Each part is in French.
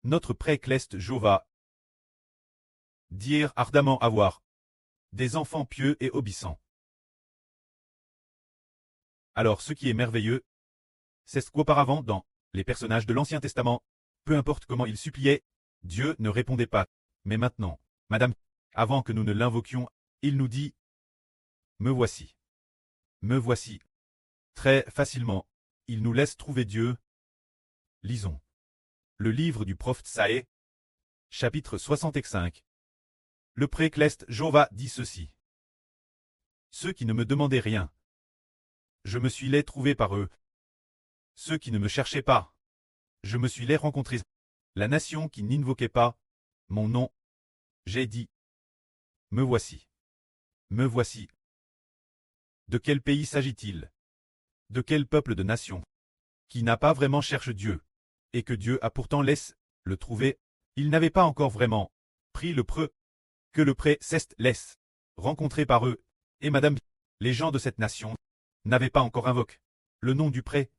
notre pré-cleste Jova, dire ardemment avoir des enfants pieux et obéissants. Alors ce qui est merveilleux, c'est ce qu'auparavant dans les personnages de l'Ancien Testament, peu importe comment ils suppliaient, Dieu ne répondait pas. Mais maintenant, Madame, avant que nous ne l'invoquions, il nous dit « Me voici. Me voici. » Très facilement, il nous laisse trouver Dieu. Lisons. Le livre du prophète Saë, chapitre 65. Le pré-cleste Jova dit ceci. Ceux qui ne me demandaient rien, je me suis les trouvés par eux. Ceux qui ne me cherchaient pas, je me suis les rencontrés. La nation qui n'invoquait pas mon nom, j'ai dit. Me voici. Me voici. De quel pays s'agit-il? De quel peuple de nation? Qui n'a pas vraiment cherché Dieu, et que Dieu a pourtant laissé le trouver, il n'avait pas encore vraiment pris le preux, que le pré-ceste laisse rencontrer par eux, et Madame, les gens de cette nation, n'avaient pas encore invoqué le nom du pré,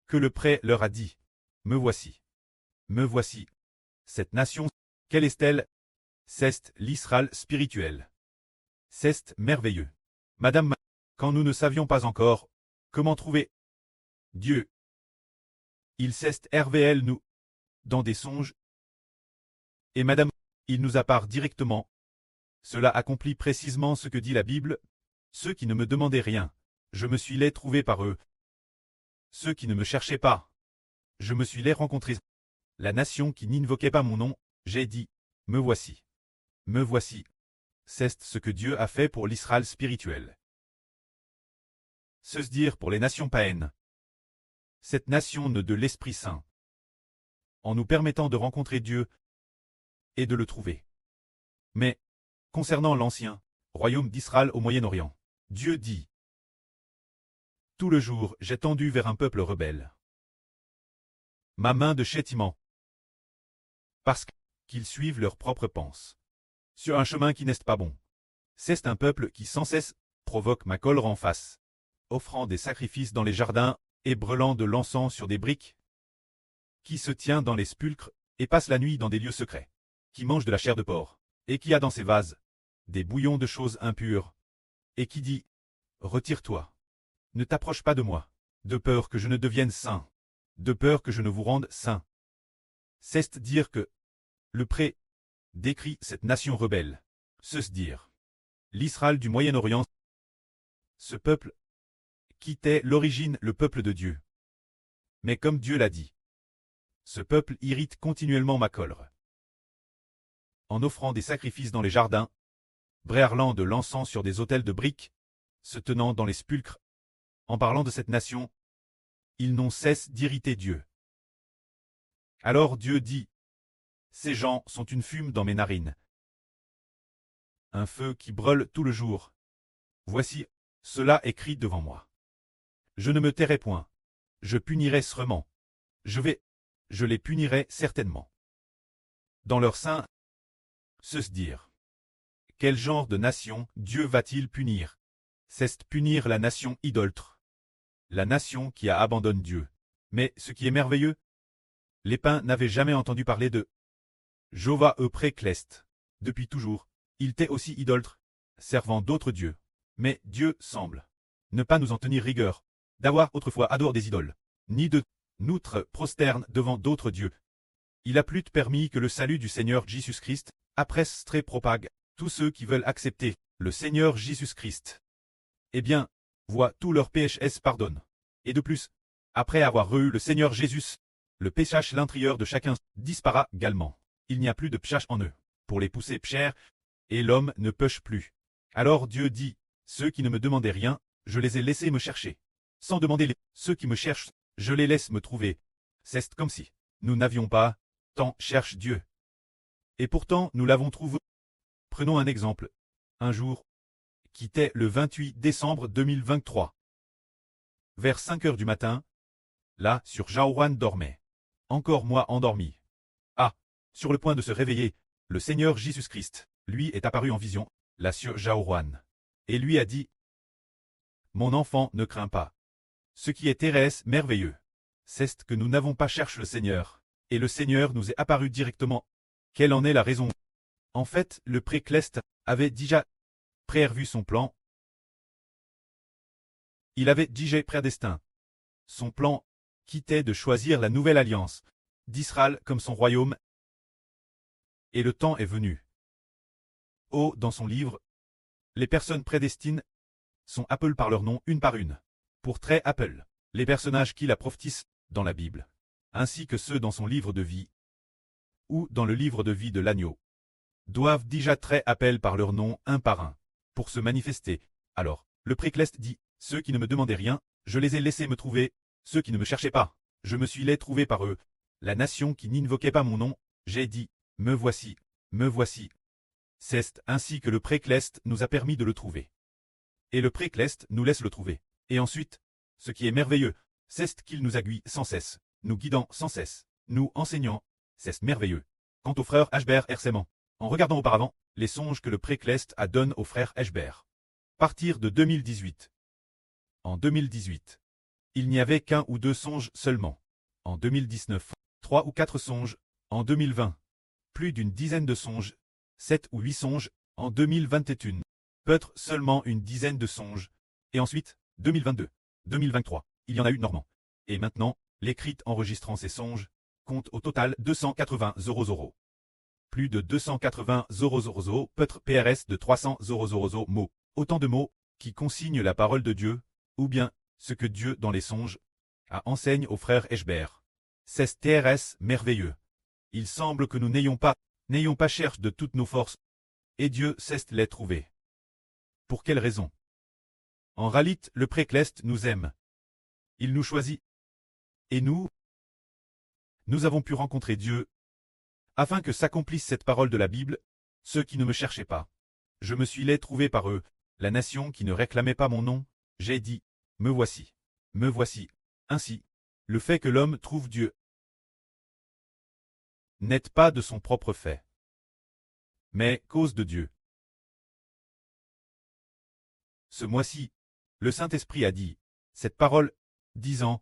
que le pré leur a dit. Me voici. Me voici. Cette nation, quelle est-elle? C'est l'Israël spirituel. C'est merveilleux. Madame, quand nous ne savions pas encore comment trouver Dieu, il s'est RVL nous, dans des songes. Et Madame, il nous apparaît directement. Cela accomplit précisément ce que dit la Bible. Ceux qui ne me demandaient rien, je me suis les trouvés par eux. Ceux qui ne me cherchaient pas, je me suis les rencontrés. La nation qui n'invoquait pas mon nom, j'ai dit, me voici. Me voici. C'est ce que Dieu a fait pour l'Israël spirituel. Se dire pour les nations païennes. Cette nation de l'Esprit Saint. En nous permettant de rencontrer Dieu et de le trouver. Mais, concernant l'ancien royaume d'Israël au Moyen-Orient, Dieu dit. Tout le jour, j'ai tendu vers un peuple rebelle ma main de châtiment. Parce qu'ils suivent leurs propres pensées. Sur un chemin qui n'est pas bon. C'est un peuple qui sans cesse provoque ma colère en face, offrant des sacrifices dans les jardins et brûlant de l'encens sur des briques, qui se tient dans les sépulcres et passe la nuit dans des lieux secrets, qui mange de la chair de porc, et qui a dans ses vases des bouillons de choses impures, et qui dit « Retire-toi, ne t'approche pas de moi, de peur que je ne devienne saint, de peur que je ne vous rende saint. » C'est dire que le pré décrit cette nation rebelle, se dire l'Israël du Moyen-Orient, ce peuple qui était l'origine le peuple de Dieu. Mais comme Dieu l'a dit, ce peuple irrite continuellement ma colère. En offrant des sacrifices dans les jardins, brûlant de l'encens sur des autels de briques, se tenant dans les sépulcres, en parlant de cette nation, ils n'ont cesse d'irriter Dieu. Alors Dieu dit, ces gens sont une fume dans mes narines. Un feu qui brûle tout le jour. Voici, cela écrit devant moi. Je ne me tairai point. Je punirai sûrement. Je les punirai certainement. Dans leur sein, se dire. Quel genre de nation Dieu va-t-il punir? C'est punir la nation idolâtre. La nation qui a abandonné Dieu. Mais ce qui est merveilleux, les païens n'avaient jamais entendu parler de Jova pré-cleste. Depuis toujours, il était aussi idolâtre, servant d'autres dieux. Mais Dieu semble ne pas nous en tenir rigueur, d'avoir autrefois adoré des idoles, ni de nous prosterne devant d'autres dieux. Il a plus permis que le salut du Seigneur Jésus-Christ, après très propague, tous ceux qui veulent accepter le Seigneur Jésus-Christ. Eh bien, voient tous leurs péchés pardonnent. Et de plus, après avoir eu le Seigneur Jésus, le péchage l'intérieur de chacun disparaît également. Il n'y a plus de péchage en eux, pour les pousser pécheurs, et l'homme ne pêche plus. Alors Dieu dit, ceux qui ne me demandaient rien, je les ai laissés me chercher. Sans demander ceux qui me cherchent, je les laisse me trouver. C'est comme si nous n'avions pas tant cherche Dieu. Et pourtant nous l'avons trouvé. Prenons un exemple. Un jour, qui était le 28 décembre 2023. Vers 5 heures du matin, là, sur Jaouran dormait. Encore moi endormi. Ah, sur le point de se réveiller, le Seigneur Jésus-Christ, lui est apparu en vision, là sur Jaouran. Et lui a dit, mon enfant ne crains pas. Ce qui est terrestre merveilleux, c'est que nous n'avons pas cherché le Seigneur, Et le Seigneur nous est apparu directement. Quelle en est la raison? En fait, le précleste avait déjà prévu son plan. Il avait déjà prédestiné. Son plan quittait de choisir la nouvelle alliance d'Israël comme son royaume. Et le temps est venu. Oh, dans son livre, les personnes prédestinées sont appelées par leur nom une par une. Pour très Apple, les personnages qui la prophétisent dans la Bible, ainsi que ceux dans son livre de vie, ou dans le livre de vie de l'agneau, doivent déjà très appel par leur nom un par un, pour se manifester. Alors, le précleste dit, ceux qui ne me demandaient rien, je les ai laissés me trouver, ceux qui ne me cherchaient pas, je me suis les trouvé par eux. La nation qui n'invoquait pas mon nom, j'ai dit, me voici, me voici. C'est ainsi que le précleste nous a permis de le trouver. Et le précleste nous laisse le trouver. Et ensuite, ce qui est merveilleux, c'est qu'il nous aiguille sans cesse, nous guidant sans cesse, nous enseignant, c'est merveilleux. Quant au frère Ashbert Hersement, en regardant auparavant, les songes que le précleste a donné au frère Ashbert. Partir de 2018. En 2018, il n'y avait qu'un ou deux songes seulement. En 2019, 3 ou 4 songes. En 2020, plus d'une dizaine de songes. 7 ou 8 songes. En 2021, peut-être seulement une dizaine de songes. Et ensuite, 2022, 2023, il y en a eu normand. Et maintenant, l'écrit enregistrant ces songes compte au total 280 000. Plus de 280 000, peut-être PRS de 300 000 mots. Autant de mots qui consignent la parole de Dieu, ou bien ce que Dieu dans les songes a enseigne au frère Ashbert. C'est TRS merveilleux. Il semble que nous n'ayons pas cherché de toutes nos forces, et Dieu sait les trouver. Pour quelle raison? En réalité, le précleste nous aime. Il nous choisit. Et nous avons pu rencontrer Dieu, afin que s'accomplisse cette parole de la Bible, ceux qui ne me cherchaient pas. Je me suis les trouvé par eux, la nation qui ne réclamait pas mon nom, j'ai dit, me voici, me voici. Ainsi, le fait que l'homme trouve Dieu n'est pas de son propre fait, mais cause de Dieu. Ce mois-ci, le Saint-Esprit a dit cette parole, disant,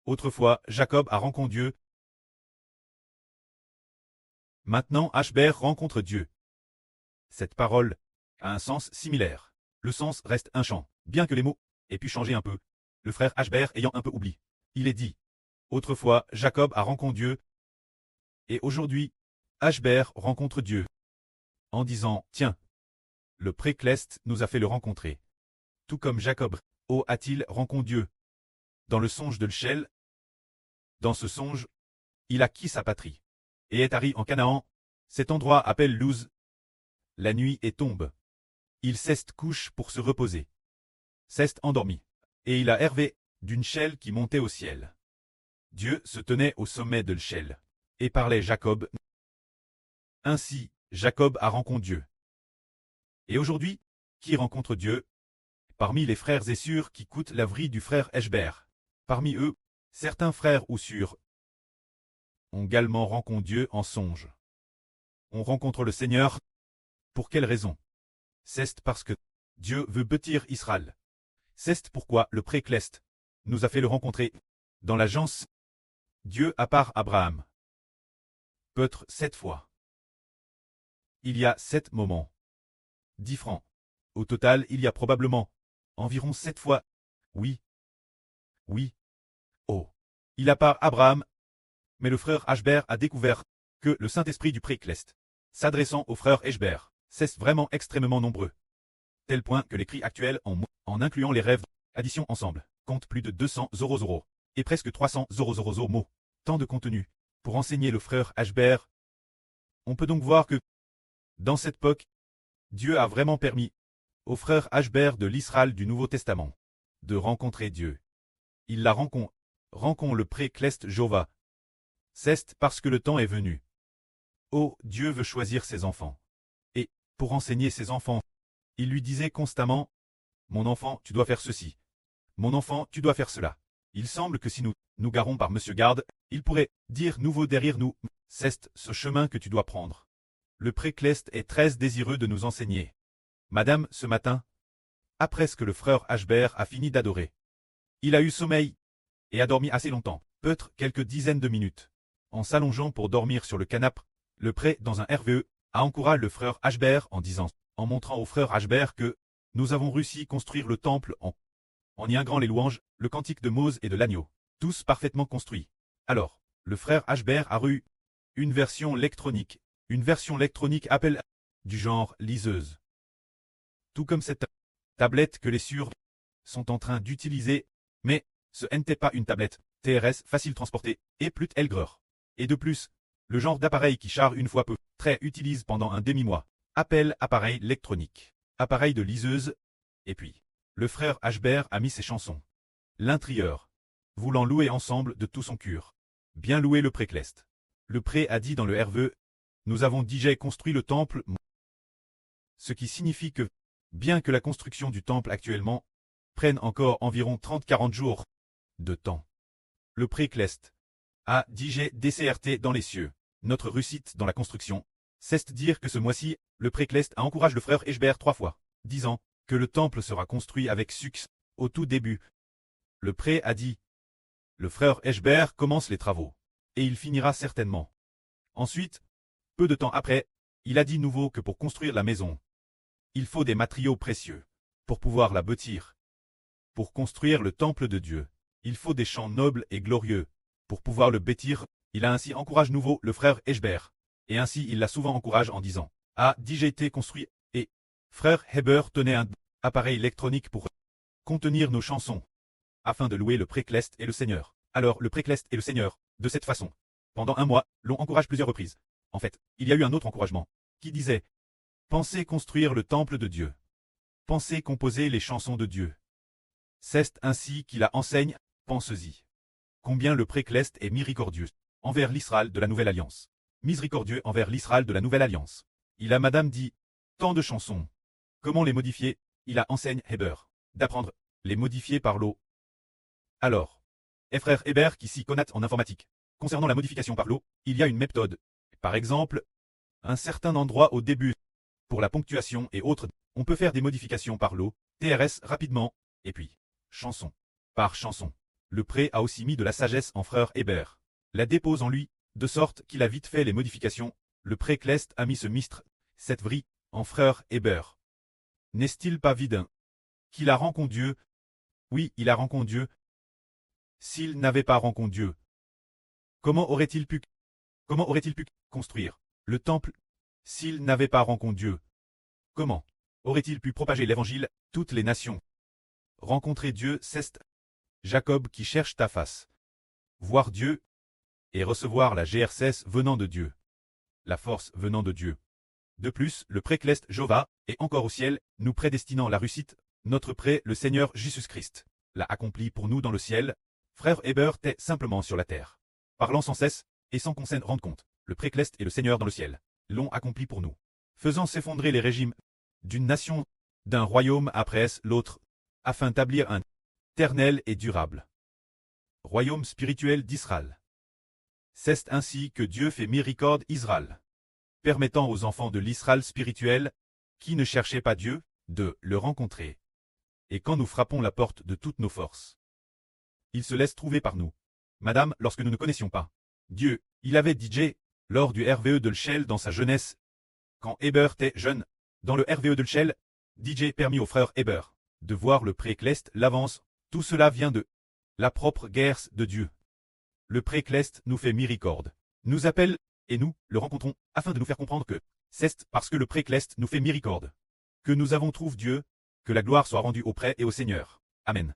autrefois Jacob a rencontré Dieu, maintenant Ashbert rencontre Dieu. Cette parole a un sens similaire. Le sens reste un chant, bien que les mots aient pu changer un peu. Le frère Ashbert ayant un peu oublié. Il est dit, autrefois Jacob a rencontré Dieu, et aujourd'hui, Ashbert rencontre Dieu. En disant, tiens, le précleste nous a fait le rencontrer. Tout comme Jacob, a-t-il rencontré Dieu. Dans le songe de l'Shel, dans ce songe, il a quitté sa patrie, et est arrivé en Canaan. Cet endroit appelle Luz. La nuit est tombe. Il s'est couche pour se reposer. S'est endormi, et il a hervé d'une Shel qui montait au ciel. Dieu se tenait au sommet de l'Shel, et parlait Jacob. Ainsi, Jacob a rencontré Dieu. Et aujourd'hui, qui rencontre Dieu? Parmi les frères et sœurs qui coûtent la vie du frère Ashbert. Parmi eux, certains frères ou sœurs ont également rencontré Dieu en songe. On rencontre le Seigneur. Pour quelle raison? C'est parce que Dieu veut bâtir Israël. C'est pourquoi le précleste nous a fait le rencontrer. Dans l'agence, Dieu à part Abraham. Peut-être 7 fois. Il y a 7 moments différents. Au total, il y a probablement environ 7 fois. Oui. Oui. Oh. Il a part Abraham. Mais le frère Ashbert a découvert que le Saint-Esprit du précleste, s'adressant au frère Ashbert, c'est vraiment extrêmement nombreux. Tel point que l'écrit actuel en incluant les rêves, addition ensemble, compte plus de 200 000 et presque 300 000 mots. Tant de contenu pour enseigner le frère Ashbert. On peut donc voir que, dans cette époque, Dieu a vraiment permis au frère Ashbert de l'Israël du Nouveau Testament de rencontrer Dieu. Il la rencontre le précleste Jova. C'est parce que le temps est venu. Oh, Dieu veut choisir ses enfants. Et, pour enseigner ses enfants, il lui disait constamment, « Mon enfant, tu dois faire ceci. Mon enfant, tu dois faire cela. » Il semble que si nous garons par Monsieur Garde, il pourrait dire nouveau derrière nous, « C'est ce chemin que tu dois prendre. » Le précleste est très désireux de nous enseigner. Madame, ce matin, après ce que le frère Ashbert a fini d'adorer, il a eu sommeil et a dormi assez longtemps. peut-être quelques dizaines de minutes. En s'allongeant pour dormir sur le canapé, le prêtre dans un RVE a encouragé le frère Ashbert en disant, en montrant au frère Ashbert que nous avons réussi à construire le temple en y ingrant les louanges, le cantique de Mose et de l'agneau, tous parfaitement construits. Alors, le frère Ashbert a eu une version électronique appel du genre liseuse. Tout comme cette tablette que les sûrs sont en train d'utiliser, mais ce n'était pas une tablette TRS facile transportée et plus aigreur. Et de plus, le genre d'appareil qui charge une fois peu, très utilise pendant un demi-mois, appel appareil électronique, appareil de liseuse, et puis, le frère Ashbert a mis ses chansons. L'intérieur, voulant louer ensemble de tout son cœur. Bien louer le précleste. Le pré a dit dans le RVE, nous avons déjà construit le temple, ce qui signifie que, bien que la construction du temple actuellement prenne encore environ 30-40 jours de temps, le précleste a déjà DCRT dans les cieux. Notre réussite dans la construction, c'est dire que ce mois-ci, le précleste a encouragé le frère Ashbert 3 fois, disant que le temple sera construit avec succès au tout début. Le pré a dit, le frère Ashbert commence les travaux, et il finira certainement. Ensuite, peu de temps après, il a dit nouveau que pour construire la maison, il faut des matériaux précieux, pour pouvoir la bâtir. Pour construire le temple de Dieu, il faut des champs nobles et glorieux, pour pouvoir le bâtir. Il a ainsi encouragé nouveau le frère Ashbert, et ainsi il l'a souvent encouragé en disant, a déjà été construit, et frère Heber tenait un appareil électronique pour contenir nos chansons, afin de louer le précleste et le Seigneur. Alors le précleste et le Seigneur, de cette façon, pendant un mois, l'ont encouragé plusieurs reprises. En fait, il y a eu un autre encouragement, qui disait, pensez construire le temple de Dieu. Pensez composer les chansons de Dieu. C'est ainsi qu'il a enseigne, pensez-y. Combien le précleste est miséricordieux envers l'Israël de la Nouvelle Alliance. Miséricordieux envers l'Israël de la Nouvelle Alliance. Il a madame dit, tant de chansons. Comment les modifier? Il a enseigne Heber, d'apprendre, les modifier par l'eau. Alors, frère Heber qui s'y connaît en informatique. Concernant la modification par l'eau, il y a une méthode. Par exemple, un certain endroit au début, pour la ponctuation et autres, on peut faire des modifications par l'eau, TRS rapidement, et puis, chanson. Par chanson. Le pré a aussi mis de la sagesse en frère Heber. La dépose en lui, de sorte qu'il a vite fait les modifications. Le précleste a mis ce mistre, cette vrille, en frère Heber. N'est-il pas vidin? Qu'il a rencontré Dieu? Oui, il a rencontré Dieu. S'il n'avait pas rencontré Dieu, comment aurait-il pu construire le temple? S'il n'avait pas rencontré Dieu, comment aurait-il pu propager l'évangile, toutes les nations? Rencontrer Dieu, c'est Jacob qui cherche ta face. Voir Dieu et recevoir la GRCS venant de Dieu. La force venant de Dieu. De plus, le précleste Jova est encore au ciel, nous prédestinant la réussite, notre pré, le Seigneur Jésus-Christ, l'a accompli pour nous dans le ciel. Frère Heber t'est simplement sur la terre. Parlant sans cesse, et sans qu'on s'en rende compte, le précleste et le Seigneur dans le ciel l'ont accompli pour nous. Faisant s'effondrer les régimes d'une nation, d'un royaume après l'autre, afin d'établir un éternel et durable royaume spirituel d'Israël. C'est ainsi que Dieu fait miséricorde Israël, permettant aux enfants de l'Israël spirituel, qui ne cherchaient pas Dieu, de le rencontrer. Et quand nous frappons la porte de toutes nos forces, il se laisse trouver par nous. Madame, lorsque nous ne connaissions pas Dieu, il avait DJ, lors du RVE de l'Shell dans sa jeunesse. Quand Heber était jeune, dans le RVE de l'Shell, DJ permis au frère Heber de voir le précleste l'avance. Tout cela vient de la propre guerre de Dieu. Le précleste nous fait miséricorde, nous appelle, et nous le rencontrons, afin de nous faire comprendre que c'est parce que le précleste nous fait miséricorde que nous avons trouvé Dieu, que la gloire soit rendue au prêtre et au Seigneur. Amen.